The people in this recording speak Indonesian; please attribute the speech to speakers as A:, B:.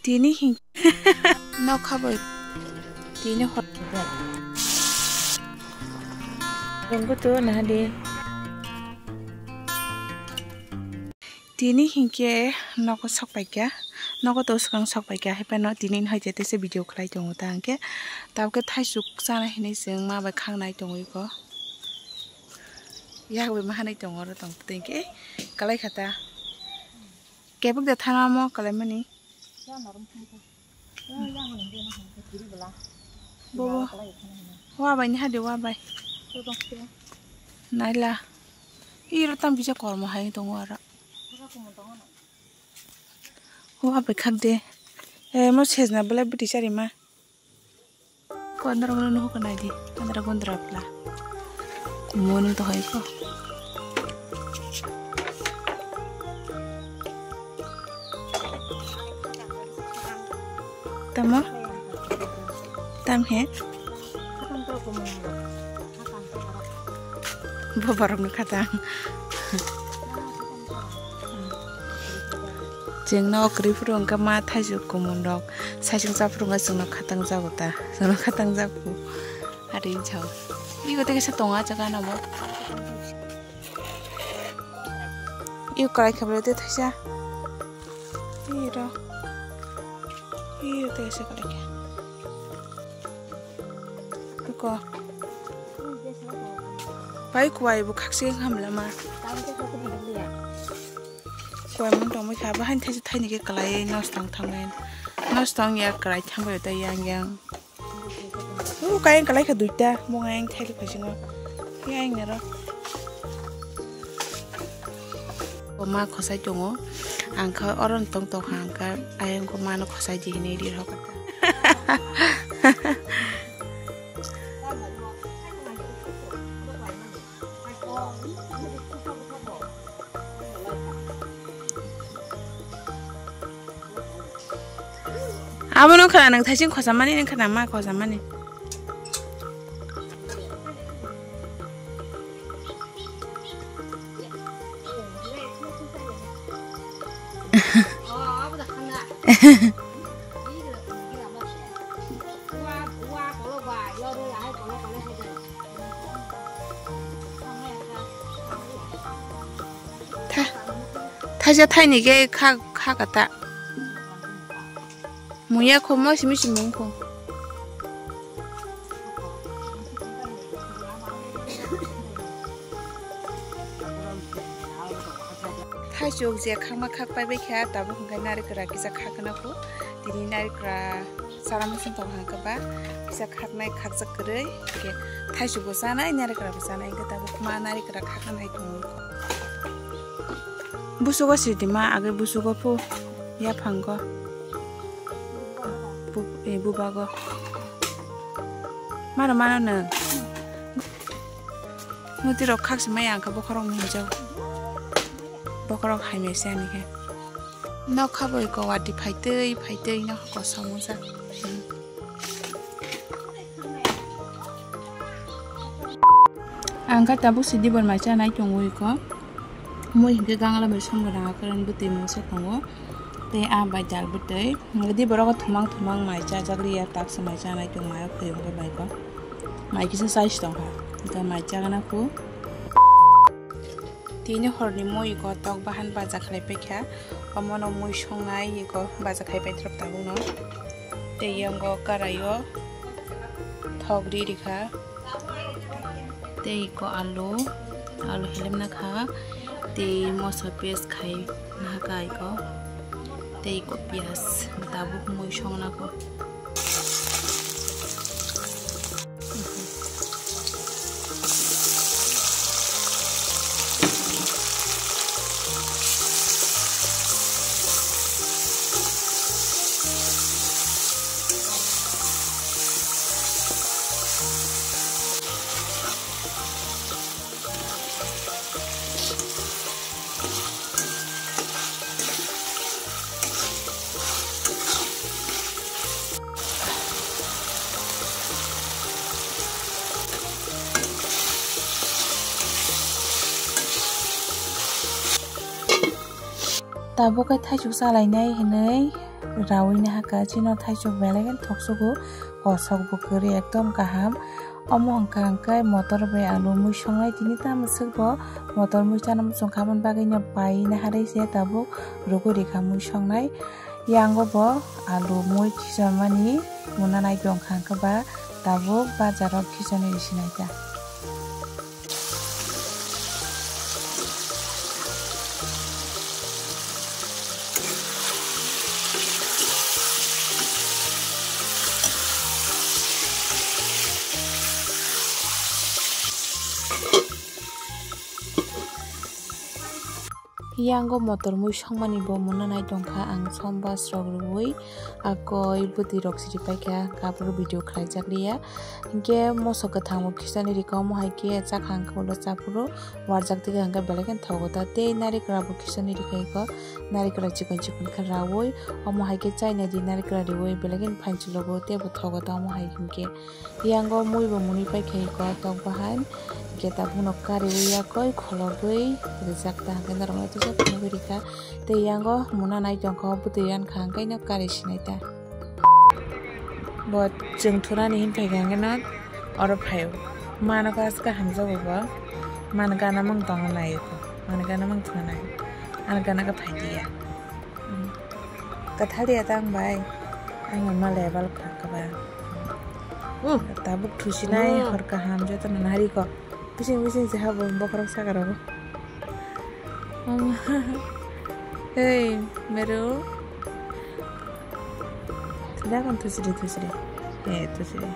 A: Tini hing no cover. Tini hot. Tunggu tuh nah deh. Tini hingke Nok-o sok paikya. Nok-o to sekarang sok paikya. Hepa no tini hai jete se video kelai tunggu tangke. Tapi ke thai suk sana ini seng ma bakang naik tunggu iko. Ya gue mah naik tunggu orang tunggu tingke. Kelai kata. Kebuk dah tanah mo kelai mana? Bobo. Wah banyak hadi wah bay. Naila. Iro tam bisa kor mo hai tunggu orang. Wah bekak deh. Mau sesna boleh beti cari mah. Kau antara orang nuh kena di, antara kau antara pula. Mau nih tuh hai kau. Tamo? Tam he? Bapak nak kata. Jeng no krwikhe ka ma thaisu komondok saijung japhrung ga jeng no khatang jagota jeng no khatang japu ari chau igo teke sa tonga jaga na mo iu karai khabro te thaisa iro teke sa karai ko pai kuai bu khakse hamla ma Kau mau dong mereka bahan thai thai ni ke kelai nostang thamen nostang ya kelai thambai ta yang kain kelai ke duita mau yang thai ke singo yang nero oma khosai tongo angka orang tong tong angka ayam ko mano khosai ji ni dir hokata Abang nak nang thajin khosa mani nang khana ma khosa mani Thaja thai ni ke kha kata Muya ko mo simi mungko. Thai jog je khama khak pai be kha tabu hungkai nari kra kisa khakna ko tini nari kra saram sin tong hangka ba kisa khaknai khakjak krei ke thai jugo sana nari kra sana ke tabu ma nari kra khakna hai tong busugo sidima age busugo pu ya phanggo bubago mana neng nuti rok khak semai angka bokorong hijau bokorong hai mesian ke nok khaboi ko wadi phaitei nok ko samosa angka tabu sidi bor macha nai tongoi ko moi hinge gangala ber somgra karan buti mose tango te a ba jal butei ngadi borok thumang mai cha jagri ya tak samai cha nai tung mai pheyong ke bai ko mai kisa size tong ha ga mai cha gana ku tini horni moi ko tok bahan ba ja khlai pekha omono moi songnai ko ba ja khai pai trop tabu no te yango karayo thogri rikha te ko alu helim na kha te mosa paste khai na kai ko Tei ko pias, tabuk muy song na ko. Tabo cái thay chú sa lại này hình ấy rawini haka chino thaisok belegan thoksogo kosok bukuri ekdom kaham omo hangkai motor bai alu mui songnai tini tamasuk bo motor mui chanam songkhaman bagai no pai na harai se tabuk ruguri kha mui songnai yango bo alu mui kisamani munanai dong khangka ba tabuk bazarok kisani sinaita yango motor mui songmani bo munanai dongkha ang sombas rok rui akoi buti rok siri paikha kapro video khlaijak riya hingke moso kathang mo kisani rika mo haike chakhang kholo chapuro warjak tige hangka belegan thogota te narikra bo kisani rika ko narikra chikon chikon kharawoi omo haike chaina di narikra riwoi belegan phanchilogo te bo thogota mo haike yango mui bo muni paikha ko tok bahan kita puno kari uya koi khologoi rijak ta hangka narong tu sa rika te yango munanai dongkha butiran khangkai no kari sinaita bot jeng thurani hin phaigangena oro phayo manaka aska hamjago ba manaka namang tongnai ko manaka namang thunai anaka ka phaidiya kathali atang bai ang ma level khaka ba tabuk thusinai horka hamjo ta nari ko bising jaha bo bokrok sagarabo hey mero tidak kan tusire hey tusire